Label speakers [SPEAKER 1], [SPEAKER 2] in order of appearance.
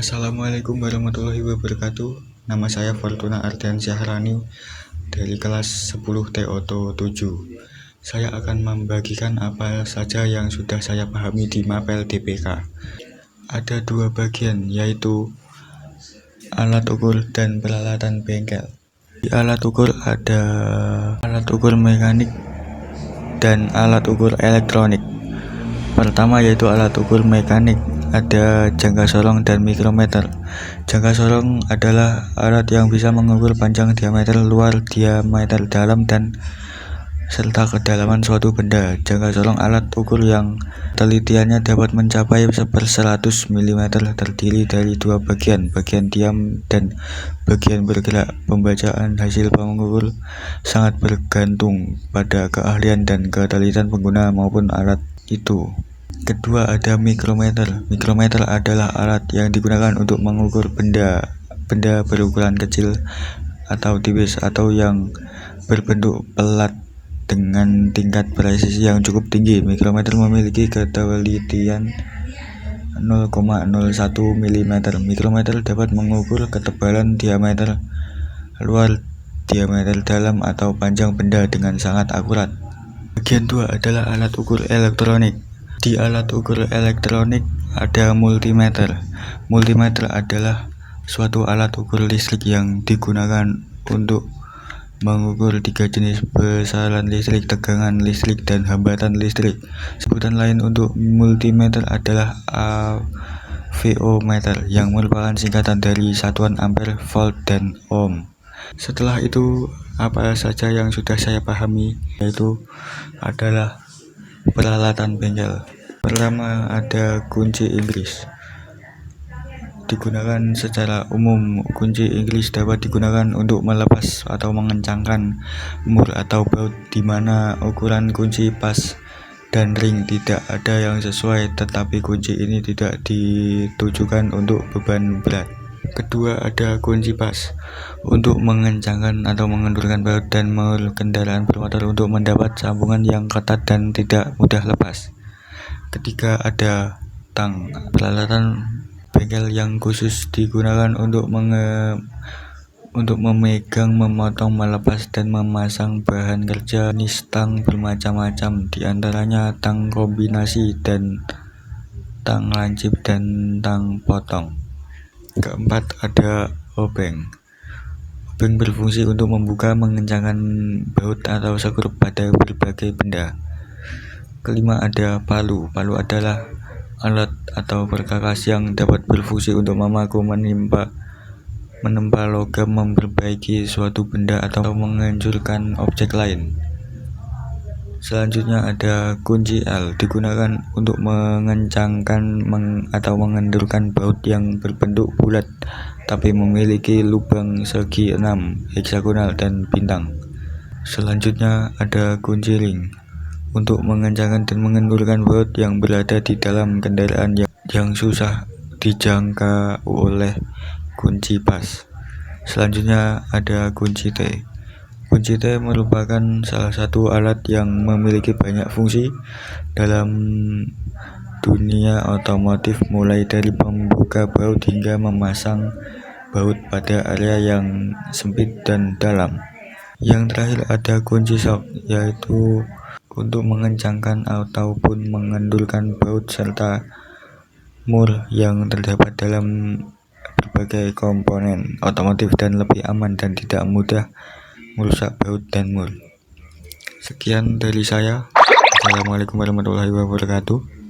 [SPEAKER 1] Assalamualaikum warahmatullahi wabarakatuh. Nama saya Fortuna Ardiansyah dari kelas 10 TOTO 7. Saya akan membagikan apa saja yang sudah saya pahami di mapel DPK. Ada dua bagian, yaitu alat ukur dan peralatan bengkel. Di alat ukur ada alat ukur mekanik dan alat ukur elektronik. Pertama yaitu alat ukur mekanik, ada jangka sorong dan mikrometer. Jangka sorong adalah alat yang bisa mengukur panjang, diameter luar, diameter dalam, dan serta kedalaman suatu benda. Jangka sorong alat ukur yang telitiannya dapat mencapai 1/100 mm, terdiri dari dua bagian diam dan bagian bergerak. Pembacaan hasil pengukur sangat bergantung pada keahlian dan ketelitian pengguna maupun alat itu. Kedua, ada mikrometer. Mikrometer adalah alat yang digunakan untuk mengukur benda berukuran kecil atau tipis atau yang berbentuk pelat dengan tingkat presisi yang cukup tinggi. Mikrometer memiliki ketelitian 0,01 mm. Mikrometer dapat mengukur ketebalan, diameter luar, diameter dalam, atau panjang benda dengan sangat akurat. Bagian 2 adalah alat ukur elektronik. Di alat ukur elektronik ada multimeter. Multimeter adalah suatu alat ukur listrik yang digunakan untuk mengukur tiga jenis besaran listrik, tegangan listrik, dan hambatan listrik. Sebutan lain untuk multimeter adalah voltmeter, yang merupakan singkatan dari satuan ampere, volt, dan ohm. Setelah itu, apa saja yang sudah saya pahami, yaitu adalah peralatan bengkel. Pertama, ada kunci Inggris. Digunakan secara umum, kunci Inggris dapat digunakan untuk melepas atau mengencangkan mur atau baut, di mana ukuran kunci pas dan ring tidak ada yang sesuai, tetapi kunci ini tidak ditujukan untuk beban berat. Kedua, ada kunci pas untuk mengencangkan atau mengendurkan baut dan mur kendaraan bermotor untuk mendapat sambungan yang ketat dan tidak mudah lepas. Ketiga, ada tang. Peralatan bengkel yang khusus digunakan untuk memegang, memotong, melepas, dan memasang bahan kerja. Jenis tang bermacam-macam, diantaranya tang kombinasi dan tang lancip dan tang potong. Keempat, ada obeng. Obeng berfungsi untuk membuka, mengencangkan baut atau skrup pada berbagai benda. Kelima, ada palu. Palu adalah alat atau perkakas yang dapat berfungsi untuk memaku, menempa logam, memperbaiki suatu benda, atau menghancurkan objek lain. Selanjutnya ada kunci L, digunakan untuk mengencangkan atau mengendurkan baut yang berbentuk bulat tapi memiliki lubang segi 6, heksagonal, dan bintang. Selanjutnya ada kunci ring, untuk mengencangkan dan mengendurkan baut yang berada di dalam kendaraan yang susah dijangka oleh kunci pas. Selanjutnya ada kunci T. Kunci T merupakan salah satu alat yang memiliki banyak fungsi dalam dunia otomotif, mulai dari membuka baut hingga memasang baut pada area yang sempit dan dalam. Yang terakhir ada kunci shock, yaitu untuk mengencangkan ataupun mengendurkan baut serta mur yang terdapat dalam berbagai komponen otomotif dan lebih aman dan tidak mudah merusak baut dan mur. Sekian dari saya. Assalamualaikum warahmatullahi wabarakatuh.